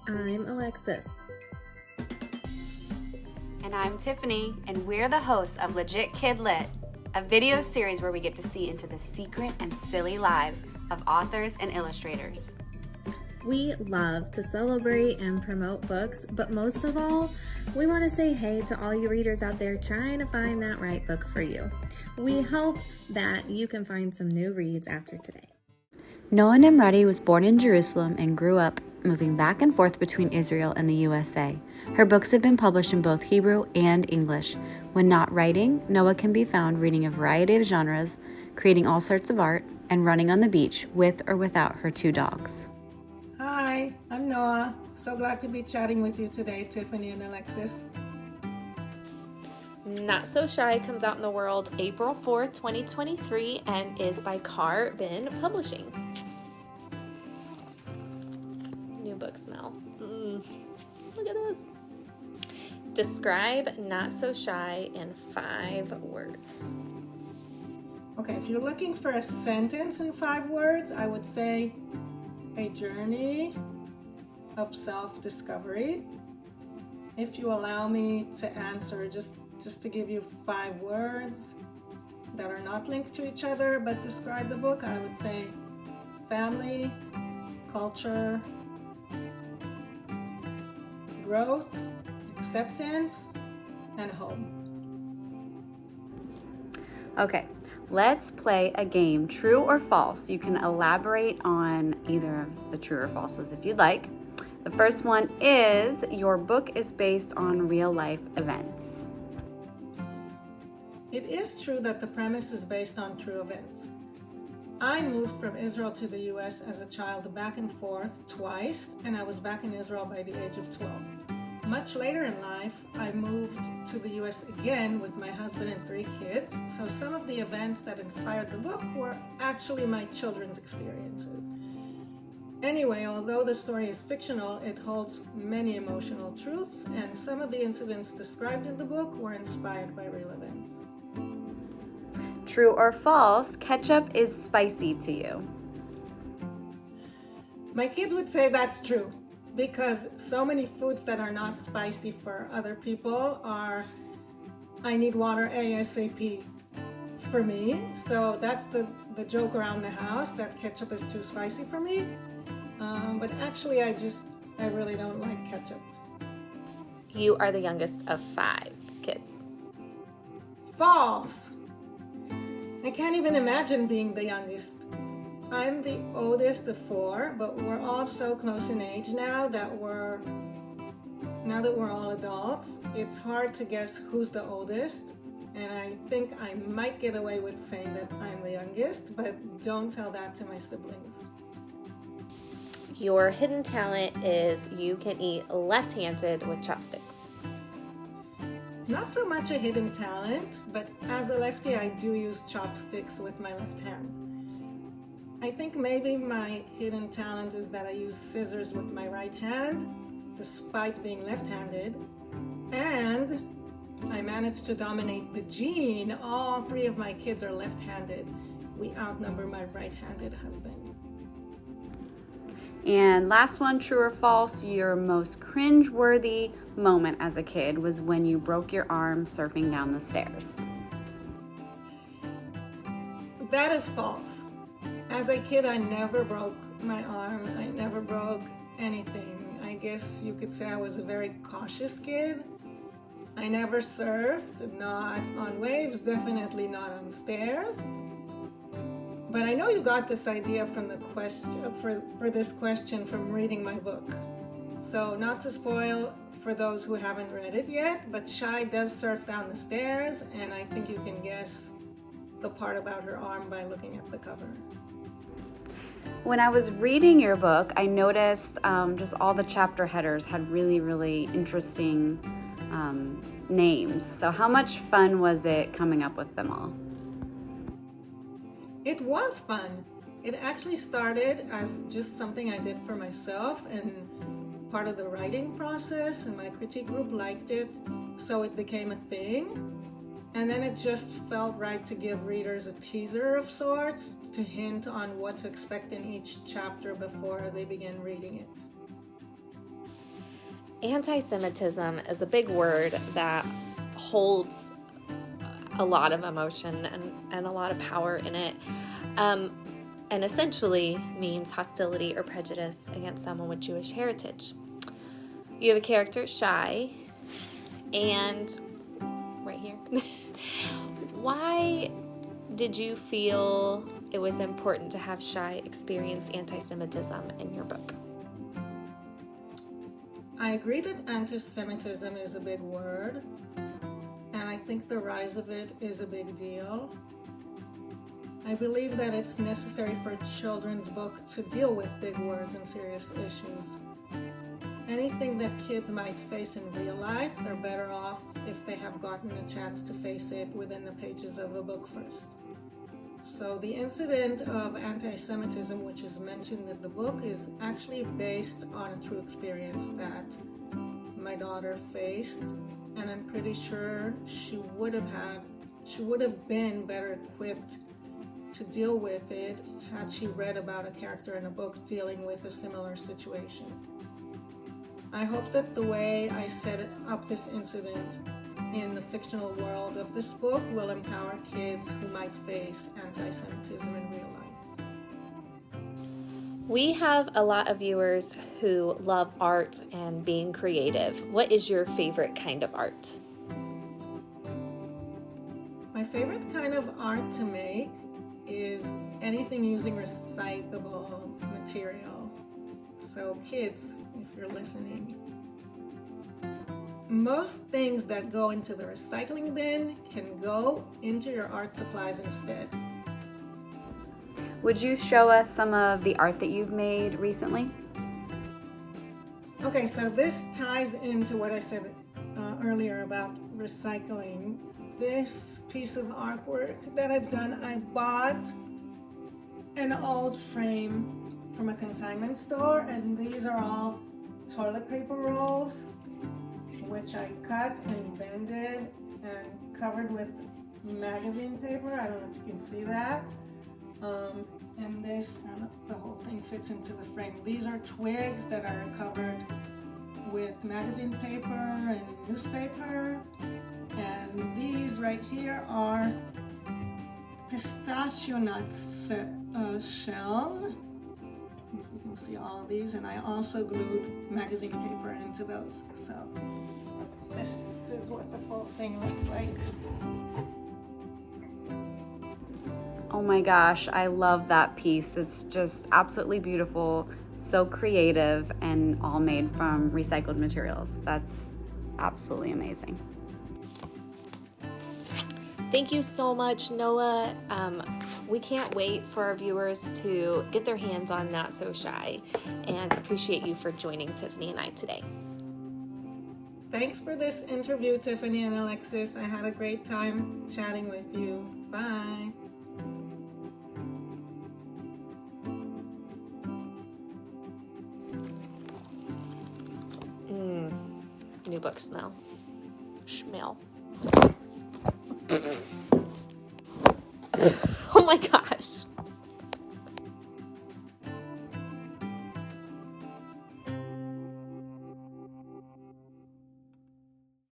I'm Alexis. And I'm Tiffany, and we're the hosts of Legit KidLit, a video series where we get to see into the secret and silly lives of authors and illustrators. We love to celebrate and promote books, but most of all, we want to say hey to all you readers out there trying to find that right book for you. We hope that you can find some new reads after today. Noa Nimrodi was born in Jerusalem and grew up moving back and forth between Israel and the USA. Her books have been published in both Hebrew and English. When not writing, Noa can be found reading a variety of genres, creating all sorts of art, and running on the beach with or without her 2 dogs. Hi, I'm Noa. So glad to be chatting with you today, Tiffany and Alexis. Not So Shy comes out in the world April 4th, 2023 and is by Car Bin Publishing. New book smell. Look at this. Describe Not So Shy in 5 words. Okay, if you're looking for a sentence in 5 words, I would say a journey of self-discovery. If you allow me to answer, just to give you 5 words that are not linked to each other but describe the book, I would say family, culture, growth, acceptance, and home. Okay, let's play a game, true or false. You can elaborate on either the true or falses if you'd like. The first one is, your book is based on real life events. It is true that the premise is based on true events. I moved from Israel to the US as a child back and forth twice, and I was back in Israel by the age of 12. Much later in life, I moved to the US again with my husband and 3 kids, so some of the events that inspired the book were actually my children's experiences. Anyway, although the story is fictional, it holds many emotional truths, and some of the incidents described in the book were inspired by real events. True or false, ketchup is spicy to you. My kids would say that's true, because so many foods that are not spicy for other people are, I need water ASAP for me. So that's the joke around the house, that ketchup is too spicy for me. But actually I really don't like ketchup. You are the youngest of 5 kids. False! I can't even imagine being the youngest. I'm the oldest of 4, but we're all so close in age now that we're all adults. It's hard to guess who's the oldest, and I think I might get away with saying that I'm the youngest, but don't tell that to my siblings. Your hidden talent is you can eat left-handed with chopsticks. Not so much a hidden talent, but as a lefty, I do use chopsticks with my left hand. I think maybe my hidden talent is that I use scissors with my right hand, despite being left-handed, and I managed to dominate the gene. All 3 of my kids are left-handed. We outnumber my right-handed husband. And last one, true or false, your most cringe-worthy moment as a kid was when you broke your arm surfing down the stairs. That is false. As a kid, I never broke my arm. I never broke anything. I guess you could say I was a very cautious kid. I never surfed, not on waves, definitely not on stairs. But I know you got this idea from the question for this question from reading my book. So not to spoil for those who haven't read it yet, but Shai does surf down the stairs, and I think you can guess the part about her arm by looking at the cover. When I was reading your book, I noticed just all the chapter headers had really, really interesting names. So how much fun was it coming up with them all? It was fun. It actually started as just something I did for myself and part of the writing process, and my critique group liked it, so it became a thing. And then it just felt right to give readers a teaser of sorts to hint on what to expect in each chapter before they begin reading it. Anti-Semitism is a big word that holds a lot of emotion and a lot of power in it, and essentially means hostility or prejudice against someone with Jewish heritage. You have a character, Shai, and right here. Why did you feel it was important to have Shai experience anti-Semitism in your book? I agree that anti-Semitism is a big word, and I think the rise of it is a big deal. I believe that it's necessary for a children's book to deal with big words and serious issues. Anything that kids might face in real life, they're better off if they have gotten a chance to face it within the pages of the book first. So the incident of anti-Semitism, which is mentioned in the book, is actually based on a true experience that my daughter faced, and I'm pretty sure she would have been better equipped to deal with it had she read about a character in a book dealing with a similar situation. I hope that the way I set up this incident in the fictional world of this book will empower kids who might face anti-Semitism in real life. We have a lot of viewers who love art and being creative. What is your favorite kind of art? My favorite kind of art to make is anything using recyclable material. So kids, if you're listening, most things that go into the recycling bin can go into your art supplies instead. Would you show us some of the art that you've made recently? Okay, so this ties into what I said earlier about recycling. This piece of artwork that I've done, I bought an old frame from a consignment store, and these are all toilet paper rolls, which I cut and bended and covered with magazine paper. I don't know if you can see that. And the whole thing fits into the frame. These are twigs that are covered with magazine paper and newspaper. And these right here are pistachio nuts shells. You can see all of these, and I also glued magazine paper into those. So this is what the full thing looks like. Oh my gosh, I love that piece. It's just absolutely beautiful, so creative, and all made from recycled materials. That's absolutely amazing. Thank you so much, Noah. We can't wait for our viewers to get their hands on Not So Shy, and appreciate you for joining Tiffany and I today. Thanks for this interview, Tiffany and Alexis. I had a great time chatting with you. Bye. New book smell. Schmell. Oh my gosh.